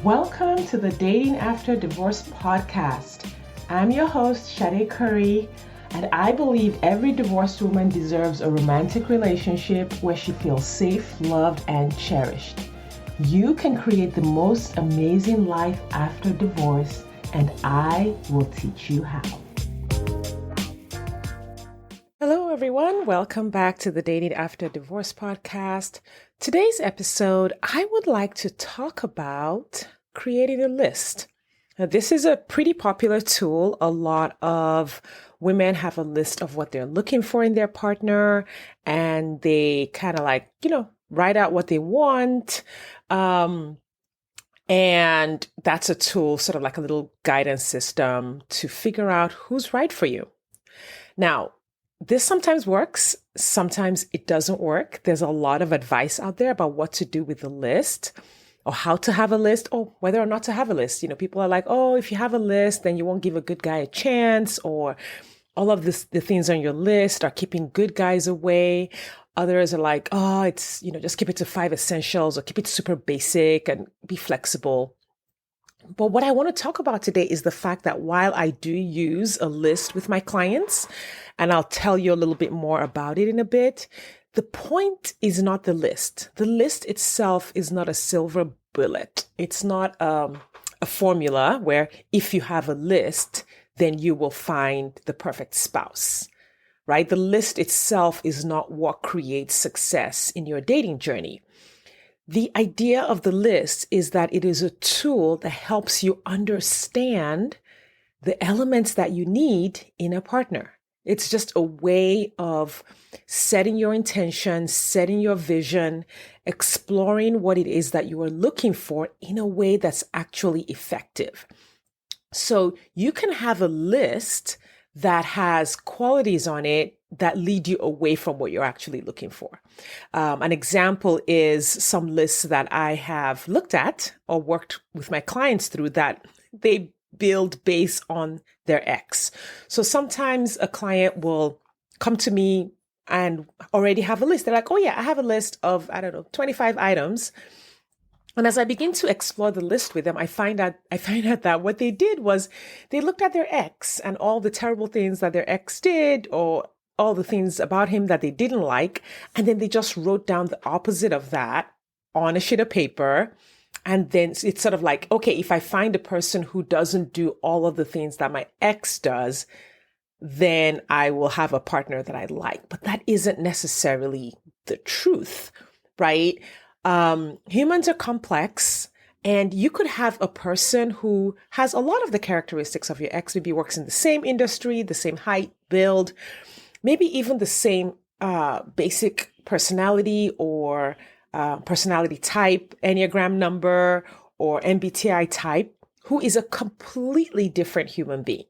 Welcome to the Dating After Divorce podcast. I'm your host, Shade Curry, and I believe every divorced woman deserves a romantic relationship where she feels safe, loved, and cherished. You can create the most amazing life after divorce, and I will teach you how. Hello, everyone. Welcome back to the Dating After Divorce podcast. Today's episode, I would like to talk about creating a list. Now, this is a pretty popular tool. A lot of women have a list of what they're looking for in their partner, and they kind of write out what they want. And that's a tool, sort of like a little guidance system to figure out who's right for you. Now, this sometimes works, sometimes it doesn't work. There's a lot of advice out there about what to do with the list or how to have a list or whether or not to have a list. People are like, oh, if you have a list, then you won't give a good guy a chance, or all of the things on your list are keeping good guys away. Others are like, oh, it's, just keep it to 5 essentials or keep it super basic and be flexible. But what I want to talk about today is the fact that while I do use a list with my clients, and I'll tell you a little bit more about it in a bit, the point is not the list. The list itself is not a silver bullet. It's not a formula where if you have a list, then you will find the perfect spouse, right? The list itself is not what creates success in your dating journey. The idea of the list is that it is a tool that helps you understand the elements that you need in a partner. It's just a way of setting your intention, setting your vision, exploring what it is that you are looking for in a way that's actually effective. So you can have a list that has qualities on it that lead you away from what you're actually looking for. An example is some lists that I have looked at or worked with my clients through that they build based on their ex. So sometimes a client will come to me and already have a list. They're like, oh yeah, I have a list of, 25 items. And as I begin to explore the list with them, I find out that what they did was they looked at their ex and all the terrible things that their ex did or all the things about him that they didn't like. And then they just wrote down the opposite of that on a sheet of paper. And then it's sort of like, okay, if I find a person who doesn't do all of the things that my ex does, then I will have a partner that I like. But that isn't necessarily the truth, right? Humans are complex, and you could have a person who has a lot of the characteristics of your ex, maybe works in the same industry, the same height, build, maybe even the same basic personality or personality type, Enneagram number, or MBTI type, who is a completely different human being.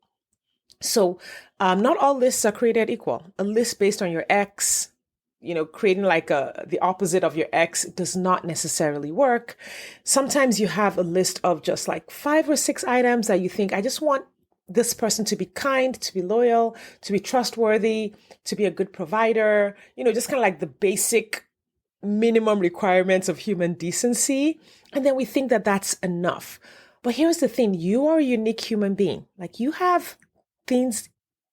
So not all lists are created equal. A list based on your ex, creating the opposite of your ex does not necessarily work. Sometimes you have a list of just like 5 or 6 items that you think, I just want this person to be kind, to be loyal, to be trustworthy, to be a good provider, just kind of like the basic minimum requirements of human decency. And then we think that that's enough. But here's the thing, you are a unique human being. Like, you have things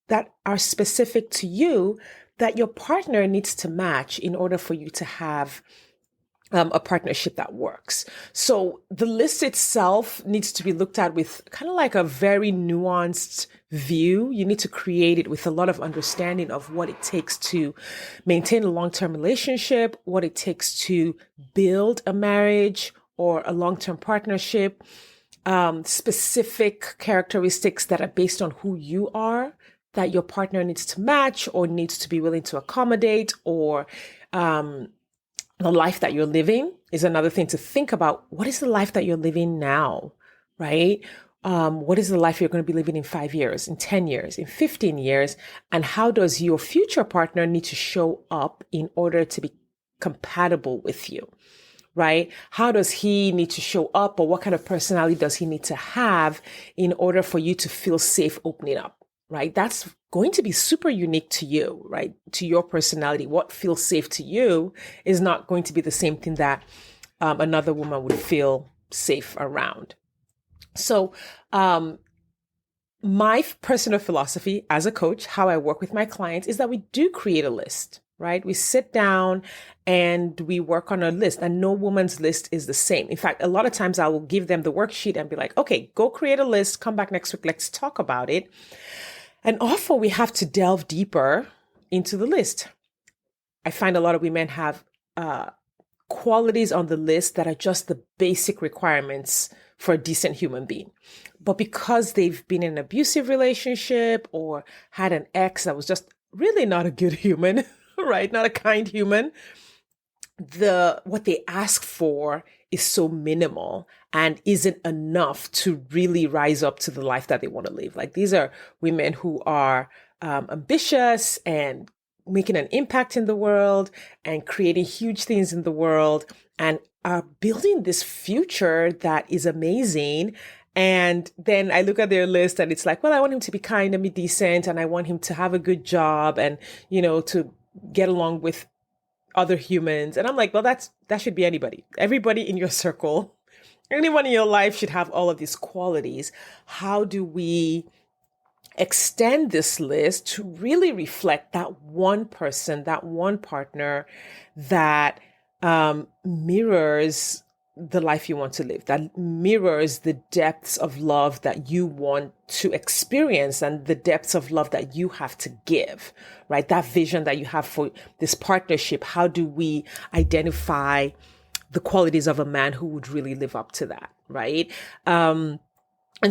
that are specific to you that your partner needs to match in order for you to have a partnership that works. So the list itself needs to be looked at with kind of like a very nuanced view. You need to create it with a lot of understanding of what it takes to maintain a long-term relationship, what it takes to build a marriage or a long-term partnership, specific characteristics that are based on who you are, that your partner needs to match or needs to be willing to accommodate, or the life that you're living is another thing to think about. What is the life that you're living now, right? What is the life you're going to be living in 5 years, in 10 years, in 15 years? And how does your future partner need to show up in order to be compatible with you, right? How does he need to show up, or what kind of personality does he need to have in order for you to feel safe opening up, right? That's going to be super unique to you, right? To your personality. What feels safe to you is not going to be the same thing that another woman would feel safe around. So, my personal philosophy as a coach, how I work with my clients, is that we do create a list, right? We sit down and we work on a list, and no woman's list is the same. In fact, a lot of times I will give them the worksheet and be like, okay, go create a list, come back next week, let's talk about it. And often we have to delve deeper into the list. I find a lot of women have qualities on the list that are just the basic requirements for a decent human being. But because they've been in an abusive relationship or had an ex that was just really not a good human, right? Not a kind human, what they ask for is so minimal and isn't enough to really rise up to the life that they want to live. Like, these are women who are ambitious and making an impact in the world and creating huge things in the world and are building this future that is amazing. And then I look at their list and it's like, well, I want him to be kind and be decent, and I want him to have a good job and, to get along with other humans. And I'm like, well, that should be anybody. Everybody in your circle, anyone in your life should have all of these qualities. How do we extend this list to really reflect that one person, that one partner that mirrors the life you want to live, that mirrors the depths of love that you want to experience and the depths of love that you have to give, right? That vision that you have for this partnership. How do we identify the qualities of a man who would really live up to that, right? And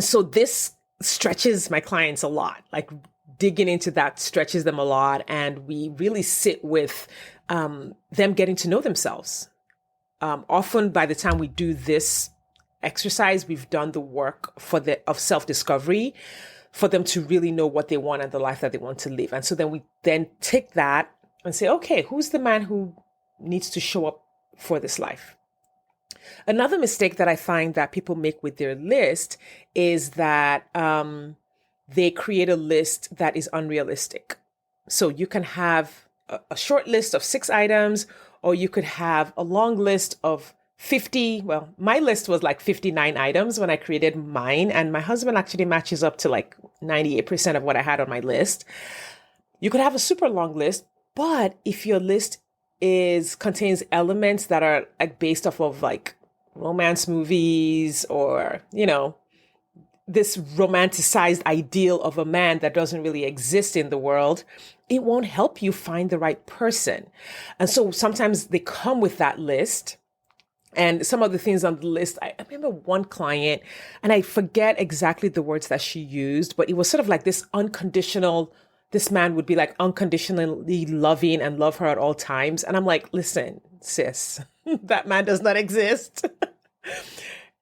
so this stretches my clients a lot, like digging into that stretches them a lot. And we really sit with them getting to know themselves. Often by the time we do this exercise, we've done the work of self-discovery for them to really know what they want and the life that they want to live. And so then we take that and say, okay, who's the man who needs to show up for this life? Another mistake that I find that people make with their list is that they create a list that is unrealistic. So you can have a short list of 6 items, or you could have a long list of 50. Well, my list was like 59 items when I created mine, and my husband actually matches up to like 98% of what I had on my list. You could have a super long list, but if your list contains elements that are like based off of like romance movies or, this romanticized ideal of a man that doesn't really exist in the world, it won't help you find the right person. And so sometimes they come with that list. And some of the things on the list, I remember one client, and I forget exactly the words that she used, but it was sort of like this man would be like unconditionally loving and love her at all times. And I'm like, listen, sis, that man does not exist.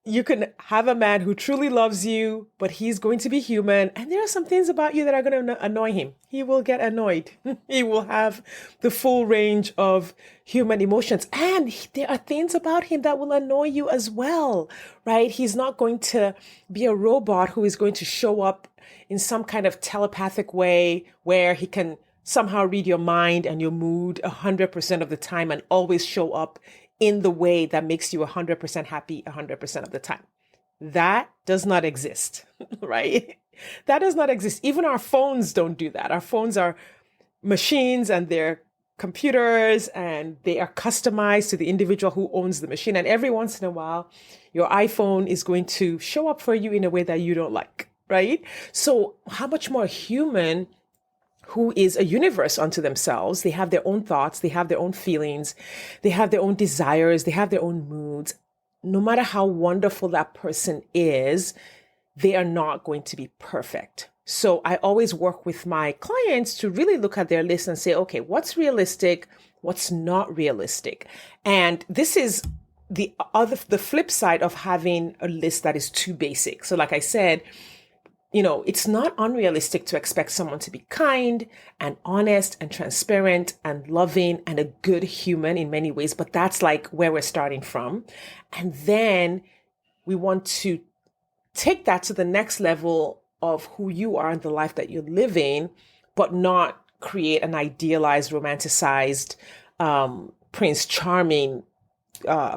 You can have a man who truly loves you, but he's going to be human. And there are some things about you that are going to annoy him. He will get annoyed. He will have the full range of human emotions. And there are things about him that will annoy you as well, right? He's not going to be a robot who is going to show up in some kind of telepathic way where he can somehow read your mind and your mood 100% of the time and always show up in the way that makes you 100% happy 100% of the time. That does not exist, right? That does not exist. Even our phones don't do that. Our phones are machines and they're computers and they are customized to the individual who owns the machine. And every once in a while, your iPhone is going to show up for you in a way that you don't like, right? So how much more human who is a universe unto themselves. They have their own thoughts. They have their own feelings. They have their own desires. They have their own moods. No matter how wonderful that person is, they are not going to be perfect. So I always work with my clients to really look at their list and say, okay, what's realistic? What's not realistic? And this is the flip side of having a list that is too basic. So like I said, it's not unrealistic to expect someone to be kind and honest and transparent and loving and a good human in many ways, but that's like where we're starting from. And then we want to take that to the next level of who you are in the life that you're living, but not create an idealized, romanticized, Prince Charming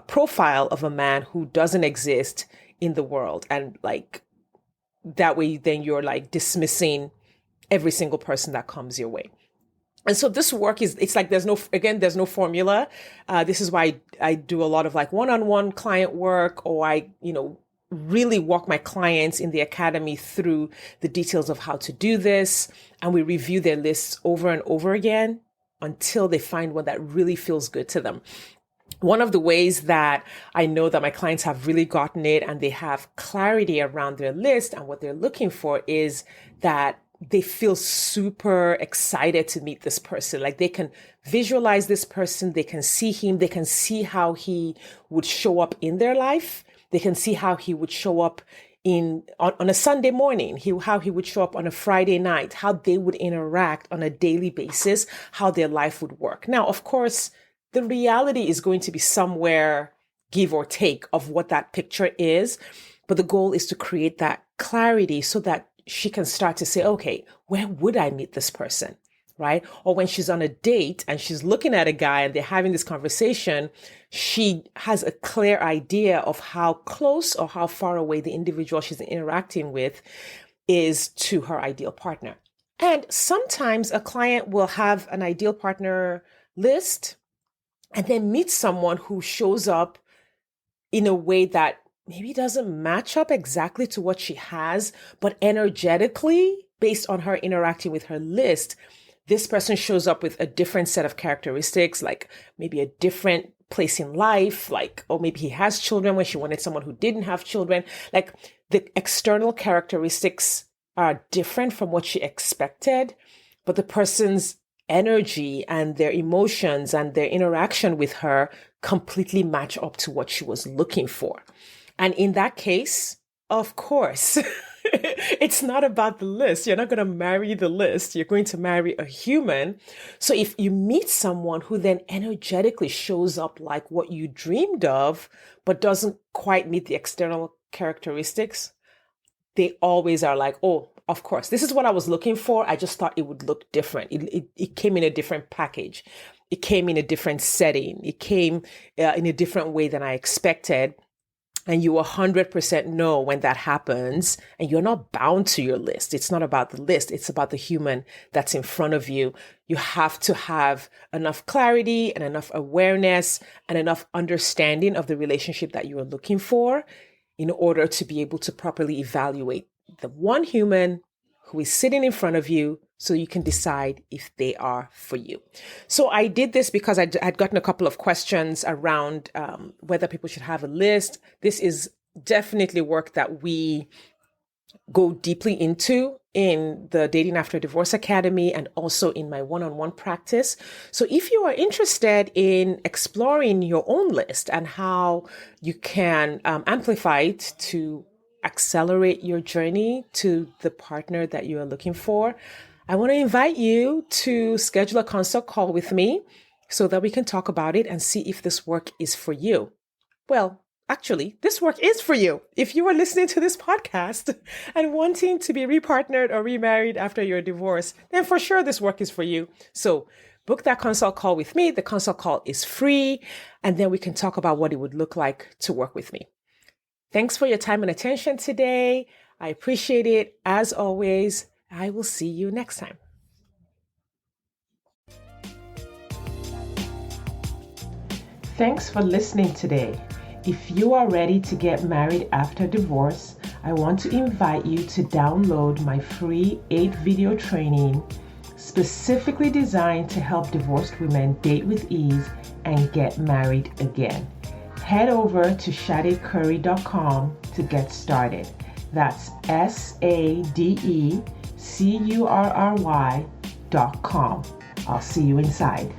profile of a man who doesn't exist in the world. And like that way, then you're like dismissing every single person that comes your way. And so this work it's like there's no formula. This is why I do a lot of like one-on-one client work, or I, really walk my clients in the academy through the details of how to do this. And we review their lists over and over again until they find one that really feels good to them. One of the ways that I know that my clients have really gotten it and they have clarity around their list and what they're looking for is that they feel super excited to meet this person. Like they can visualize this person, they can see him, they can see how he would show up in their life. They can see how he would show up on a Sunday morning, how he would show up on a Friday night, how they would interact on a daily basis, how their life would work. Now, of course, the reality is going to be somewhere give or take of what that picture is. But the goal is to create that clarity so that she can start to say, okay, where would I meet this person? Right? Or when she's on a date and she's looking at a guy and they're having this conversation, she has a clear idea of how close or how far away the individual she's interacting with is to her ideal partner. And sometimes a client will have an ideal partner list and then meet someone who shows up in a way that maybe doesn't match up exactly to what she has, but energetically, based on her interacting with her list, this person shows up with a different set of characteristics, like maybe a different place in life, like, or maybe he has children when she wanted someone who didn't have children. Like the external characteristics are different from what she expected, but the person's energy and their emotions and their interaction with her completely match up to what she was looking for. And in that case, of course, it's not about the list. You're not going to marry the list. You're going to marry a human. So if you meet someone who then energetically shows up like what you dreamed of, but doesn't quite meet the external characteristics, they always are like, oh, of course, this is what I was looking for. I just thought it would look different. It came in a different package. It came in a different setting. It came in a different way than I expected. And you 100% know when that happens, and you're not bound to your list. It's not about the list. It's about the human that's in front of you. You have to have enough clarity and enough awareness and enough understanding of the relationship that you are looking for in order to be able to properly evaluate the one human who is sitting in front of you so you can decide if they are for you. So I did this because I'd gotten a couple of questions around whether people should have a list. This is definitely work that we go deeply into in the Dating After Divorce Academy and also in my one-on-one practice. So if you are interested in exploring your own list and how you can amplify it to accelerate your journey to the partner that you are looking for, I want to invite you to schedule a consult call with me so that we can talk about it and see if this work is for you. Well, actually, this work is for you. If you are listening to this podcast and wanting to be repartnered or remarried after your divorce, then for sure this work is for you. So book that consult call with me. The consult call is free, and then we can talk about what it would look like to work with me. Thanks for your time and attention today. I appreciate it. As always, I will see you next time. Thanks for listening today. If you are ready to get married after divorce, I want to invite you to download my free 8-video training specifically designed to help divorced women date with ease and get married again. Head over to SadeCurry.com to get started. That's SadeCurry.com. I'll see you inside.